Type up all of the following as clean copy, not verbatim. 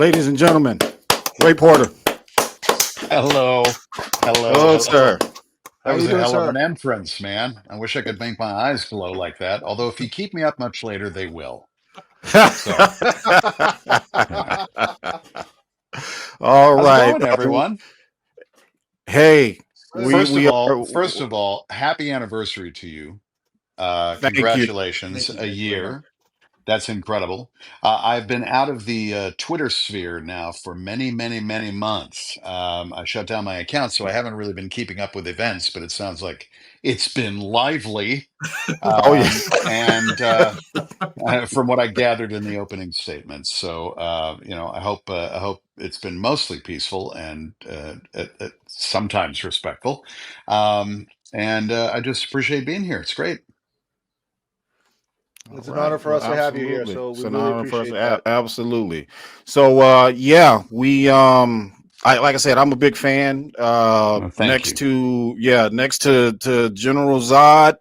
Ladies and gentlemen, Ray Porter. Hello, hello, Hello, sir. hello. How That was you a doing, hell of sir? an entrance, man. I wish I could make my eyes glow like that. Although, if you keep me up much later, they will. So, yeah. All How's it right. going, everyone? Hey, we First of we are. all, first of all, happy anniversary to you. Thank you. Congratulations, Thank you. a Thank you very much. year. That's incredible. I've been out of the Twitter sphere now for many, many, many months. I shut down my account, so I haven't really been keeping up with events, but it sounds like it's been lively. Oh yeah. And from what I gathered in the opening statements. So, I hope it's been mostly peaceful and sometimes respectful. I just appreciate being here. It's great. All It's an honor right. for Well, us to have you here, absolutely. so It's we an really honor for us. appreciate that. Absolutely. So, yeah, I like I said, I'm a big fan. Well, thank you. Next to General Zod,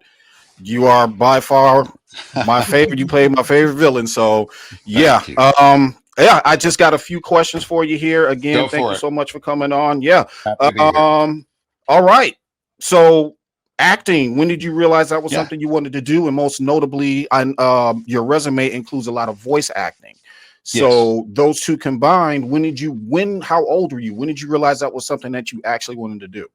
you are by far my favorite. You played my favorite villain. So, yeah. Thank you. Yeah, I just got a few questions for you here. Again, Go thank for you it. so much for coming on. Yeah. Happy to be here. All right. So, acting. When did you realize that was Yeah. something you wanted to do? And most notably, your resume includes a lot of voice acting. Yes. So those two combined, how old were you? When did you realize that was something that you actually wanted to do?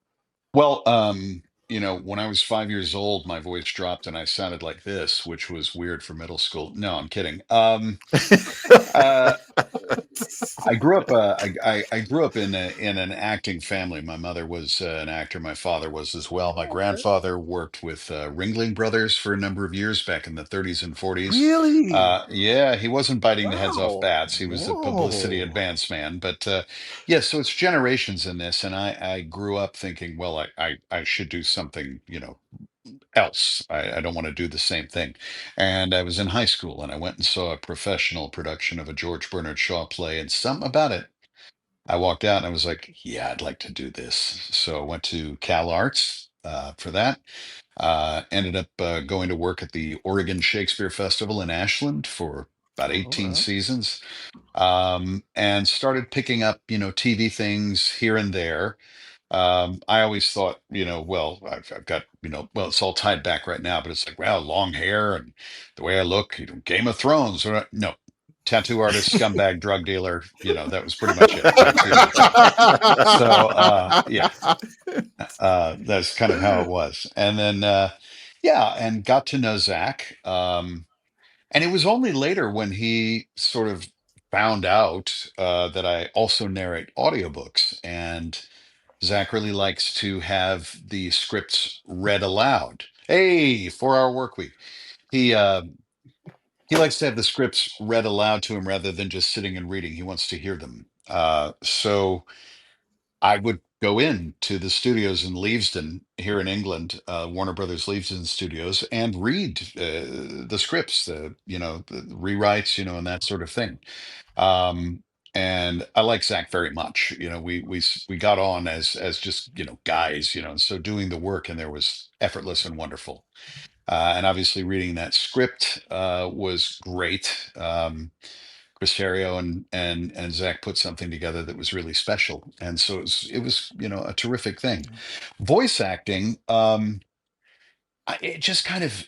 Well, when I was 5 years old, my voice dropped and I sounded like this, which was weird for middle school. No, I'm kidding. Uh, I grew up. I grew up in an acting family. My mother was an actor. My father was as well. My Okay. grandfather worked with Ringling Brothers for a number of years back in the 30s and 40s. Really? Yeah, he wasn't biting the heads off Wow. bats. He was a publicity Whoa. advance man. But yeah, so it's generations in this, and I grew up thinking, well, I should do something, else. I don't want to do the same thing. And I was in high school and I went and saw a professional production of a George Bernard Shaw play, and something about it. I walked out and I was like, yeah, I'd like to do this. So I went to Cal Arts for that. Ended up going to work at the Oregon Shakespeare Festival in Ashland for about 18 Okay. seasons, and started picking up, TV things here and there. I always thought, well, I've got, well, it's all tied back right now, but it's like, well, long hair and the way I look, Game of Thrones. No, tattoo artist, scumbag, drug dealer. That was pretty much it. So, yeah, that's kind of how it was. And then, yeah, and got to know Zach. And it was only later when he sort of found out that I also narrate audiobooks. And Zach really likes to have the scripts read aloud. Hey, 4 hour work week. He uh, he likes to have the scripts read aloud to him rather than just sitting and reading. He wants to hear them. So I would go in to the studios in Leavesden here in England, Warner Brothers Leavesden Studios, and read the scripts, the rewrites, and that sort of thing. Um, and I like Zach very much. We got on as just guys, and so doing the work and there was effortless and wonderful. And obviously reading that script was great. Chris Terrio and Zach put something together that was really special, and so it was a terrific thing. Voice acting, it just kind of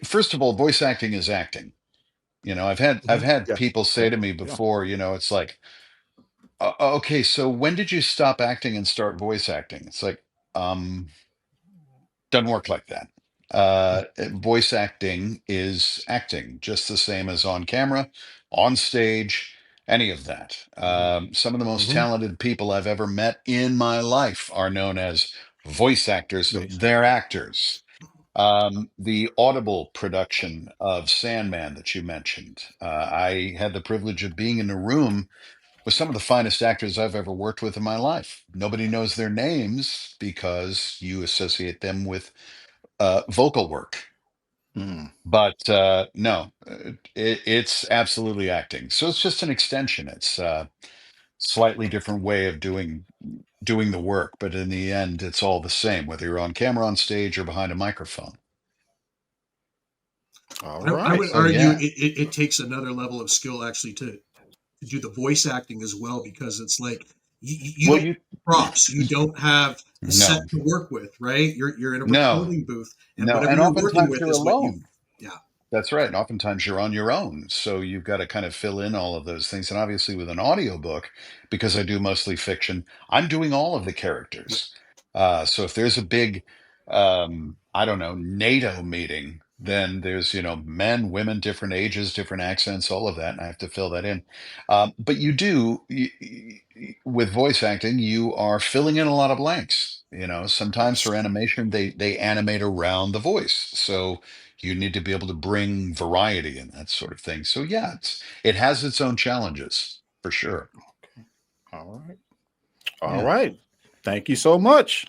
first of all, voice acting is acting. I've had Yes. people say Yep. to me Yeah. before, it's like, okay, so when did you stop acting and start voice acting? It's like, um, doesn't work like that. Voice acting is acting just the same as on camera, on stage, any of that. Hmm. Some of the most Hmm. talented people I've ever met in my life are known as voice actors. Basic. They're actors. The Audible production of Sandman that you mentioned, I had the privilege of being in a room with some of the finest actors I've ever worked with in my life. Nobody knows their names because you associate them with vocal work. Mm. But no, it's absolutely acting. So it's just an extension. It's a slightly different way of doing the work, but in the end, it's all the same, whether you're on camera, on stage, or behind a microphone. All I right. would So argue yeah, it takes another level of skill actually to to do the voice acting as well, because it's like you Well, don't you have props, you don't have a set no, to work with, right? You're in a no, recording booth, and no, whatever and you're working oftentimes with you're is what you, alone. yeah, That's right. And oftentimes you're on your own. So you've got to kind of fill in all of those things. And obviously, with an audiobook, because I do mostly fiction, I'm doing all of the yeah, characters. So if there's a big, I don't know, NATO meeting, then there's, men, women, different ages, different accents, all of that. And I have to fill that in. But with voice acting, you are filling in a lot of blanks. Sometimes for yes, animation, they animate around the voice. So you need to be able to bring variety and that sort of thing. So yeah, it has its own challenges for sure. All right. All Yeah, right. Thank you so much.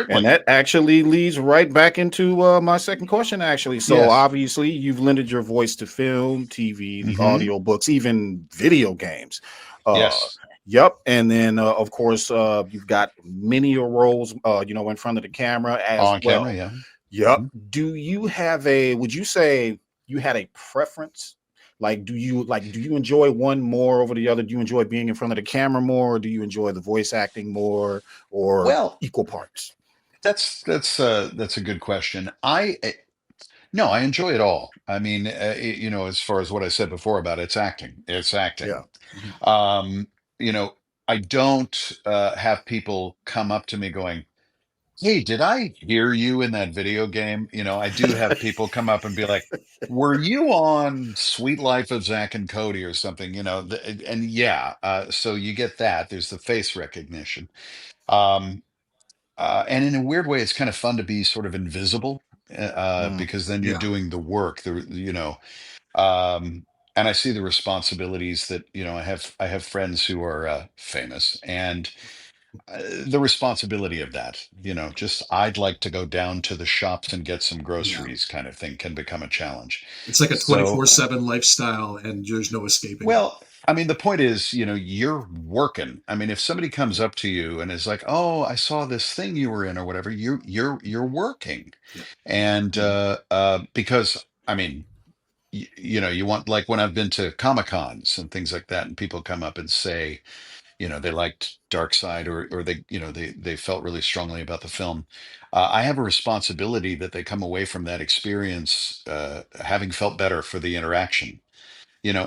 And certainly. that actually leads right back into my second question, actually. So, Yes. obviously, you've lended your voice to film, TV, the Hmm. audio books, even video games. Uh, Yes. yep. And then, of course, you've got many roles, in front of the camera as On camera. well. Yeah. Yep. Hmm. Would you say you had a preference? Do you enjoy one more over the other? Do you enjoy being in front of the camera more, or do you enjoy the voice acting more, or Well, equal parts? that's a good question. No, I enjoy it all. I mean, as far as what I said before about it's Yeah. acting. Mhm. Um, you know, I don't have people come up to me going, "Hey, did I hear you in that video game?" I do have people come up and be like, "Were you on Sweet Life of Zack and Cody or something?" And yeah, so you get that. There's the face recognition. Um, and in a weird way, it's kind of fun to be sort of invisible Mm, because then you're yeah, doing the work. Um, and I see the responsibilities that I have friends who are famous, and the responsibility of that, just I'd like to go down to the shops and get some yeah. groceries kind of thing can become a challenge. It's like a So, 24/7 lifestyle, and there's no escaping it. well, I mean, the point is, you're working. I mean, if somebody comes up to you and is like, "Oh, I saw this thing you were in or whatever," you're working. Yeah, And because I mean, you want, like, when I've been to Comic Cons and things like that, and people come up and say, they liked Darkseid, or they felt really strongly about the film. I have a responsibility that they come away from that experience having felt better for the interaction.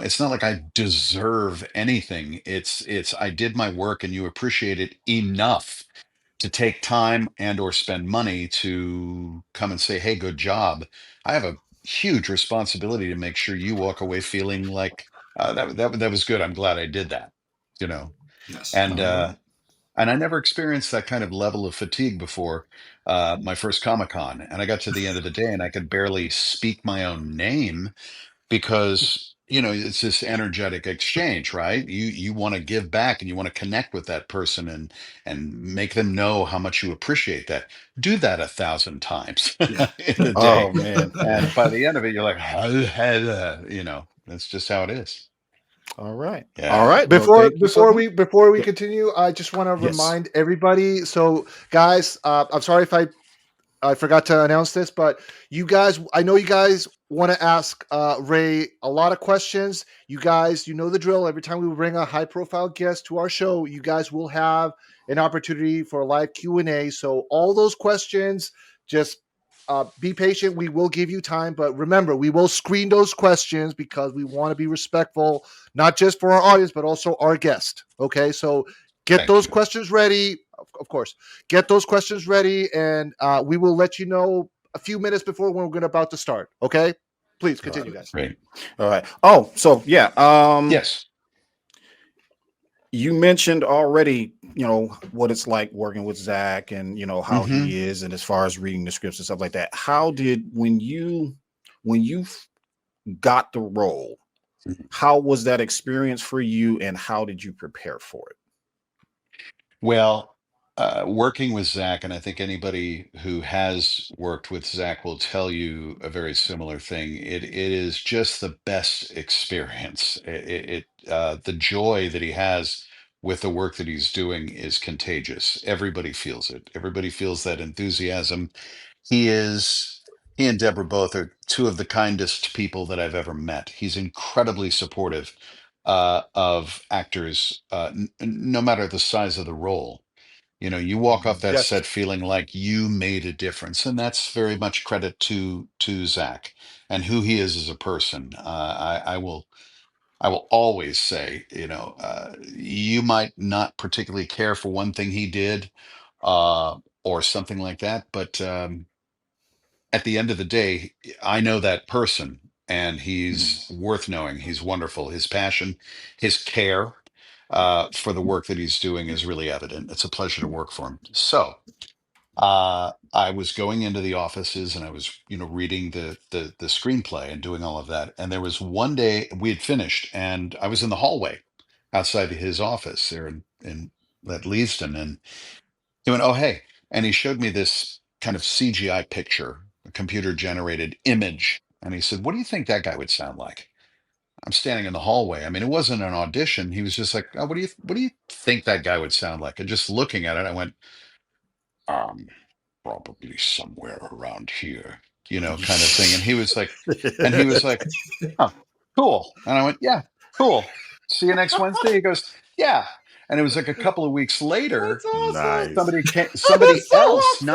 It's not like I deserve anything. It's I did my work and you appreciate it enough to take time and or spend money to come and say, "Hey, good job." I have a huge responsibility to make sure you walk away feeling like that was good. I'm glad I did that. You know, yes. and all uh, right. and I never experienced that kind of level of fatigue before my first Comic Con, and I got to the end of the day and I could barely speak my own name because it's this energetic exchange, right? You want to give back and you want to connect with that person and make them know how much you appreciate that. Do that 1,000 times Yeah. in a day, Oh man. and by the end of it you're like, that's just how it is. All right. All Yeah. right. Well, Before thank you so before much. we before we Yeah. continue, I just want to Yes. remind everybody. So, guys, I'm sorry if I forgot to announce this, but you guys, I know you guys want to ask Ray a lot of questions. You guys, you know the drill. Every time we bring a high profile guest to our show, you guys will have an opportunity for a live Q&A. So all those questions, just be patient. We will give you time, but remember, we will screen those questions because we want to be respectful, not just for our audience, but also our guest. Okay, so get Thank those you. questions ready. Of course, get those questions ready, and we will let you know a few minutes before when we're going to about to start. Okay, please All right. continue, guys. Great. All right. Oh, so yeah. Yes. You mentioned already, what it's like working with Zach, and how Hmm. he is, and as far as reading the scripts and stuff like that. How did when you got the role? How was that experience for you, and how did you prepare for it? Well, working with Zach, and I think anybody who has worked with Zach will tell you a very similar thing. It is just the best experience. The joy that he has with the work that he's doing is contagious. Everybody feels it. Everybody feels that enthusiasm. He is. He and Deborah both are two of the kindest people that I've ever met. He's incredibly supportive of actors, no matter the size of the role. You walk off that Yes. set feeling like you made a difference, and that's very much credit to Zach and who he is as a person. I will always say, you might not particularly care for one thing he did, or something like that, but at the end of the day, I know that person, and he's worth knowing. He's wonderful. His passion, his care for the work that he's doing is really evident. It's a pleasure to work for him. So I was going into the offices, and I was, reading the screenplay and doing all of that. And there was one day we had finished, and I was in the hallway outside his office there in at Leavesden, and he went, "Oh, hey," and he showed me this kind of CGI picture, a computer generated image, and he said, "What do you think that guy would sound like?" I'm standing in the hallway. I mean, it wasn't an audition. He was just like, "Oh, what do you think that guy would sound like?" And just looking at it, I went, um probably somewhere around here, kind of thing. And he was like, "Huh, cool." And I went, "Yeah, cool. See you next Wednesday." He goes, "Yeah." And it was like a couple of weeks later, That's awesome. Nice. somebody That's so else, awesome.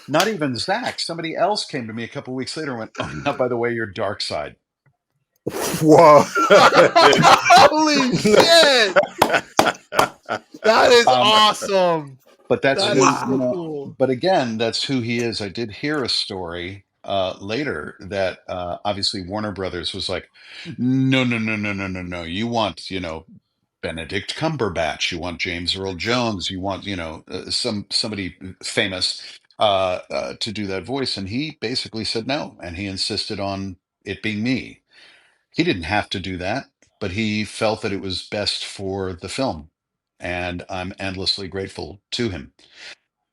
not even Zach, somebody else came to me a couple of weeks later and went, "Oh, now, by the way, you're Darkseid." Whoa. Holy shit! That is awesome. But that's That who, is so cool. but again, that's who he is. I did hear a story later that obviously Warner Brothers was like, "No, no, no, no, no, no, no. You want, Benedict Cumberbatch, you want James Earl Jones, you want, somebody famous to do that voice." And he basically said no, and he insisted on it being me. He didn't have to do that, but he felt that it was best for the film, and I'm endlessly grateful to him.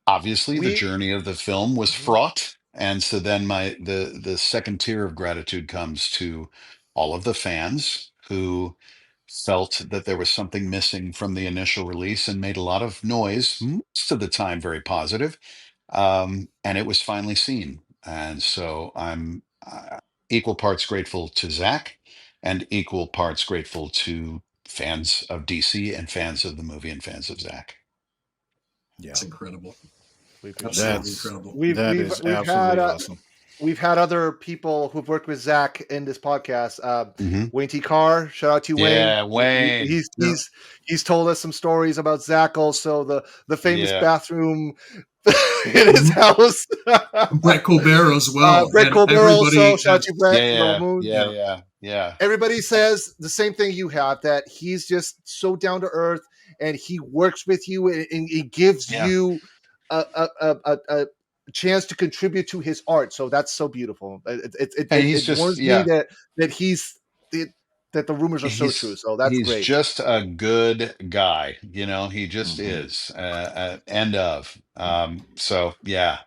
Obviously, the We journey of the film was Mhm. fraught, and so then the second tier of gratitude comes to all of the fans who felt that there was something missing from the initial release and made a lot of noise, most of the time very positive, and it was finally seen. And so I'm equal parts grateful to Zach, and equal parts grateful to fans of DC and fans of the movie and fans of Zach. Yeah, It's incredible. we appreciate it. Absolutely that's incredible. that is absolutely awesome. We've had other people who've worked with Zach in this podcast. hmm Wayne T. Carr, shout out to you, Wayne. Yeah, Wayne. Yeah. He's told us some stories about Zach. Also, the famous Yeah. bathroom in his house. Brett Colbert as well. Brett And Colbert everybody also. Shout out to Brett. Yeah, Moon. yeah. Everybody says the same thing you have, that he's just so down to earth, and he works with you, and he gives Yeah. you a chance to contribute to his art. So that's so beautiful. And he's It just, warms me that he's that the rumors are so true. So that's he's great. just a good guy. He just Mhm. is. End of. So yeah.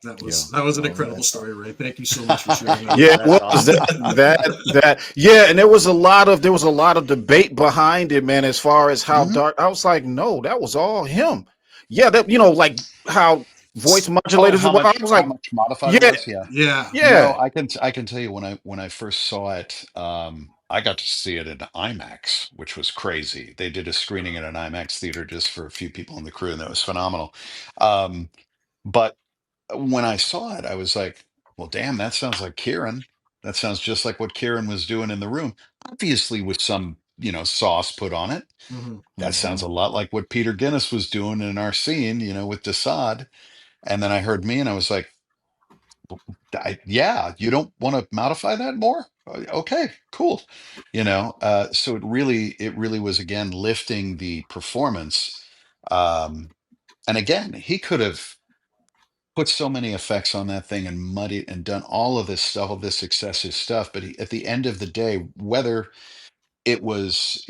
that was an incredible story, Ray. Thank you so much for sharing that. Yeah, That's it was awesome. yeah, and there was a lot of debate behind it, man, as far as how Mhm. dark. I was like, no, that was all him. Yeah, that like how voice Oh, modulators how were. I much was how like, much modified it yeah, was? Yeah. Yeah. yeah. No, I can tell you, when I first saw it, I got to see it in IMAX, which was crazy. They did a screening at an IMAX theater just for a few people in the crew, and that was phenomenal. Um, but when I saw it, I was like, well, damn, that sounds like Kieran. That sounds just like what Kieran was doing in the room. Obviously, with some, sauce put on it. Mhm. That sounds Mhm. a lot like what Peter Guinness was doing in our scene, with Desaad. And then I heard me, and I was like, yeah, you don't want to modify that more? Okay, cool. So it really was, again, lifting the performance. Um, and again, he could have put so many effects on that thing and muddied and done all of this stuff, all this excessive stuff. But at the end of the day, whether it was,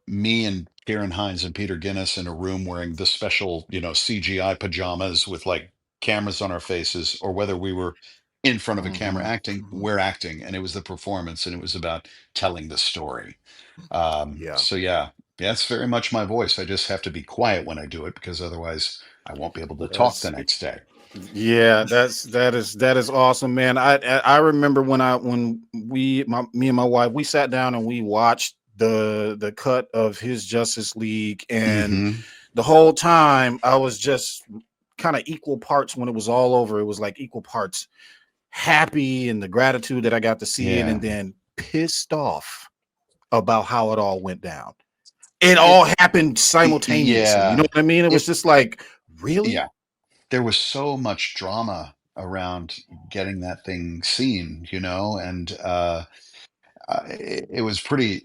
me and Kieran Hines and Peter Guinness in a room wearing the special, CGI pajamas with like cameras on our faces, or whether we were in front of a camera Mhm. acting, Mhm. we're acting, and it was the performance, and it was about telling the story. Yeah. So yeah, that's very much my voice. I just have to be quiet when I do it, because otherwise I won't be able to talk the That's next day. Yeah, that is awesome, man. I remember when me and my wife, we sat down and we watched the cut of his Justice League, and Hmm. the whole time I was just kind of equal parts when it was all over. It was like equal parts happy and the gratitude that I got to see it, Yeah. and then pissed off about how it all went down. It It, all happened simultaneously. You know yeah. what I mean? It was It, just like, really? yeah. There was so much drama around getting that thing seen, and it was pretty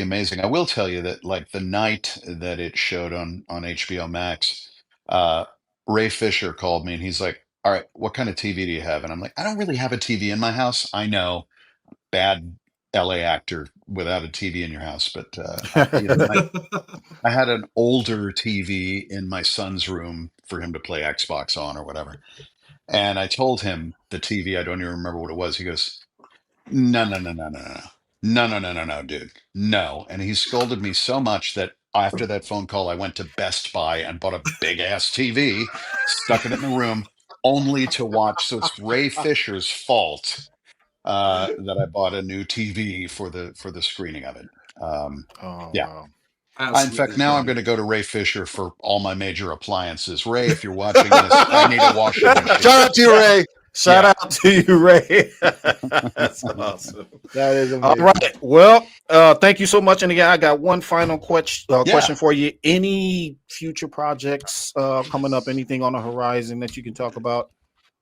amazing. I will tell you that like the night that it showed on HBO Max, uh, Ray Fisher called me and he's like, "All right, what kind of TV do you have?" And I'm like, "I don't really have a TV in my house. I know, bad LA actor without a TV in your house, but I had an older TV in my son's room for him to play Xbox on or whatever." And I told him the TV, I don't even remember what it was. He goes, "No, no, no, no, no, no. No, no, no, no, no, dude. No." And he scolded me so much that after that phone call, I went to Best Buy and bought a big ass TV, stuck it in the room, only to watch. So it's Ray Fisher's fault that I bought a new TV for the screening of it. Oh Yeah. wow. In fact, Absolutely now I'm funny. going to go to Ray Fisher for all my major appliances. Ray, if you're watching this, I need a washing Shout machine. out to you, Ray. Shout Yeah. out to you, Ray. That's awesome. That is All amazing. right. Well, thank you so much. And again, I got one final Yeah. question for you. Any future projects coming up? Anything on the horizon that you can talk about?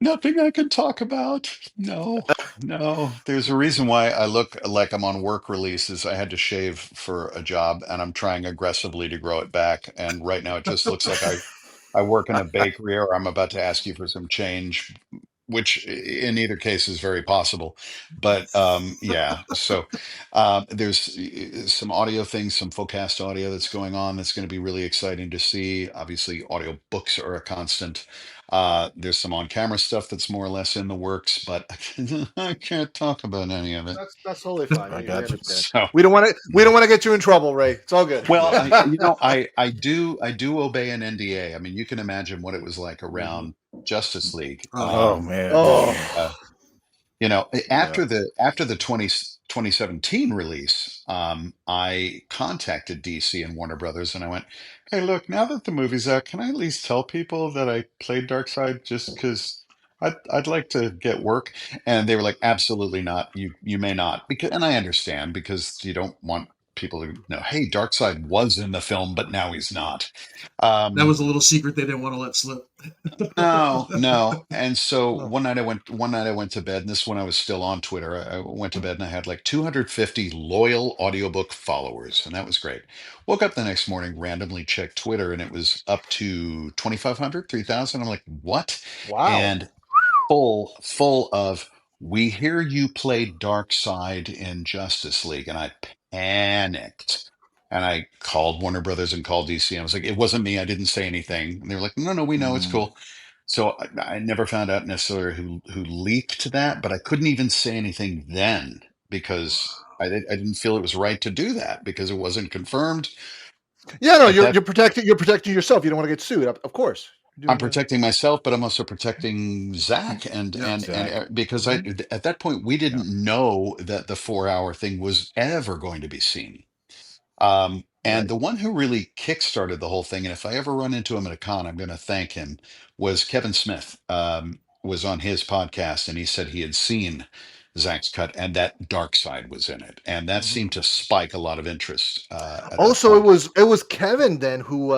Nothing I can talk about. No, no. There's a reason why I look like I'm on work releases. I had to shave for a job and I'm trying aggressively to grow it back. And right now it just looks like I work in a bakery or I'm about to ask you for some change, which in either case is very possible. But yeah, so there's some audio things, some full cast audio that's going on that's going to be really exciting to see. Obviously, audio books are a constant. There's some on camera stuff that's more or less in the works, but I can't talk about any of it. That's totally fine. I We got you. understand. So, We don't want to get you in trouble, Ray. It's all good. well, Yeah. I do obey an NDA. I mean, you can imagine what it was like Mhm. around Justice League. Oh man. Oh, Uh, Yeah. after the 2017 release, I contacted DC and Warner Brothers and I went, "Hey, look, now that the movie's out, can I at least tell people that I played Darkseid just because I'd like to get work?" And they were like, "Absolutely not. You may not." Because, and I understand because you don't want people to know, "Hey, Darkseid was in the film, but now he's not." That Um, was a little secret they didn't want to let slip. no, no. And so Oh, one night I went to bed, and this is when I was still on Twitter. I went to bed and I had like 250 loyal audiobook followers, and that was great. Woke up the next morning, randomly checked Twitter, and it was up to 2,500, 3,000. I'm like, what? wow. And full of, "We hear you played Darkseid in Justice League," and I panicked. And I called Warner Brothers and called DC. And I was like, "It wasn't me. I didn't say anything." And they were like, "No, no, we know, it's Mm. cool." So I never found out necessarily who leaked that, but I couldn't even say anything then because I didn't feel it was right to do that because it wasn't confirmed. Yeah, no, At that, you're protecting yourself. You don't want to get sued, of course. You're I'm doing protecting myself, but I'm also protecting Zach, yeah. Exactly. because Mhm. at that point we Yeah. didn't know that the 4 hour thing was ever going to be seen. And right. the one who really kickstarted the whole thing, and if I ever run into him at a con, I'm going to thank him, was Kevin Smith. Was on his podcast, and he said he had seen Zack's cut, and that Dark Side was in it, and that Mhm. seemed to spike a lot of interest at that Also, point. it was Kevin then who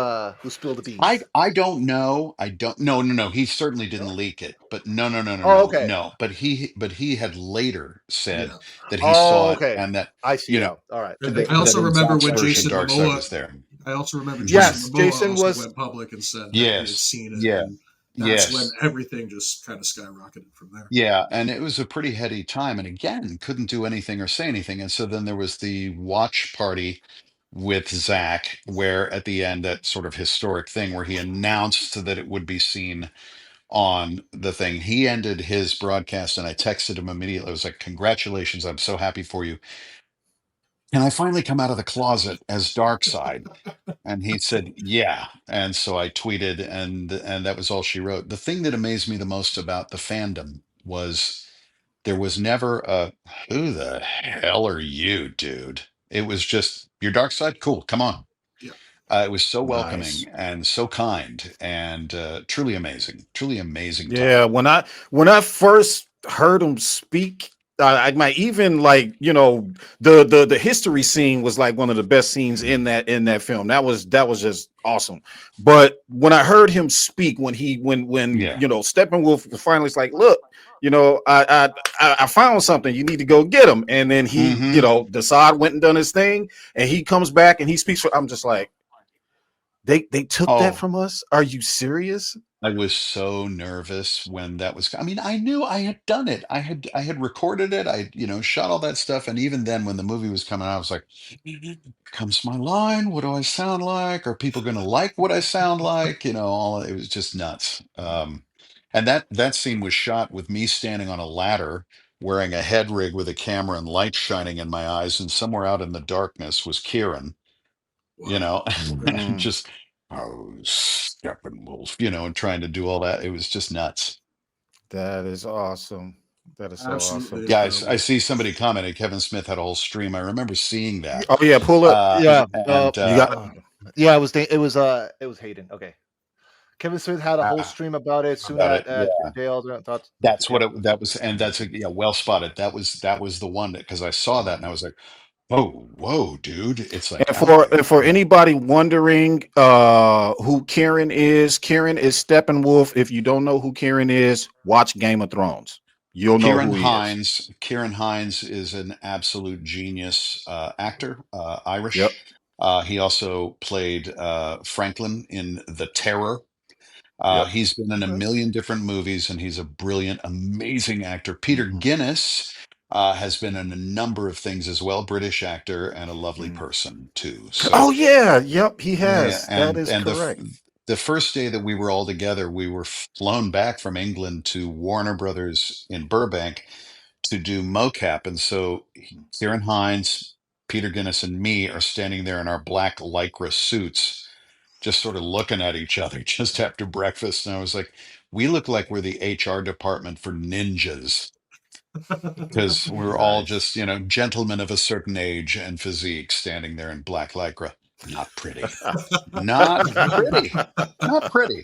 spilled the beans. I don't know. I don't. No, no, no. He certainly didn't Really? leak it. But no, no, no, no, Oh, no, okay. no. But he had later said Yeah. that he Oh, saw it okay. and that I see you know now. All right. And that I that also in remember Zack's when version, Jason Darkseid Momoa. was there. I also remember Jason Yes, Yes, Momoa Jason also was. went public and said that he had yes, seen it, yeah, and that's when yes. everything just kind of skyrocketed from there. Yeah, and it was a pretty heady time. And again, couldn't do anything or say anything. And so then there was the watch party with Zach, where at the end, that sort of historic thing where he announced that it would be seen on the thing. He ended his broadcast, and I texted him immediately. I was like, "Congratulations, I'm so happy for you." And I finally come out of the closet as Darkseid. And he said, "Yeah." And so I tweeted, and that was all she wrote. The thing that amazed me the most about the fandom was there was never a "Who the hell are you, dude?" It was just Your dark side, cool. Come on. Yeah. It was so welcoming Nice. and so kind and truly amazing. Truly amazing Yeah, talent. when I first heard him speak, I might even like, you know, the history scene was like one of the best scenes in that film. That was just awesome. But when I heard him speak, when Yeah. you know Steppenwolf finally was like, look, you know, I found something. You need to go get him. And then he, you Hmm. know, Desaad went and done his thing, and he comes back and he speaks. I'm just like, they took that Oh, from us. Are you serious? I was so nervous when that was. I mean, I knew I had done it. I had recorded it. I, shot all that stuff. And even then, when the movie was coming out, I was like, "Here comes my line. What do I sound like? Are people going to like what I sound like?" All it was just nuts. And that scene was shot with me standing on a ladder, wearing a head rig with a camera and lights shining in my eyes, and somewhere out in the darkness was Kieran, Wow. and Mm. just, oh, Steppenwolf, and trying to do all that. It was just nuts. That is awesome. That is so Absolutely awesome. Yeah, I incredible. see somebody commented Kevin Smith had a whole stream. I remember seeing that. Oh yeah, pull up. Yeah. And You got Yeah, it was Hayden. Okay. Kevin Smith had a whole stream about it soon about it. Yeah, at JL thoughts. that's Yeah. what that was, and yeah, well spotted. That was the one because I saw that and I was like, whoa, whoa, dude! It's like and out for there. anybody wondering who Kieran is Steppenwolf. If you don't know who Kieran is, watch Game of Thrones. You'll know Kieran who he is. Hines. Kieran Hines is an absolute genius actor, Yep. Irish. He also played Franklin in The Terror. Yep. He's been in a Okay. million different movies, and he's a brilliant, amazing actor. Peter Mhm. Guinness has been in a number of things as well. British actor and a lovely Mhm. person too. Oh So yeah, yep, he yeah, has. That is and correct. the first day that we were all together, we were flown back from England to Warner Brothers in Burbank to do mocap, and so Kieran Hines, Peter Guinness, and me are standing there in our black lycra suits just sort of looking at each other just after breakfast. And I was like, we look like we're the HR department for ninjas because we're all Nice. just, gentlemen of a certain age and physique standing there in black lycra. Not pretty. Not pretty. Not pretty.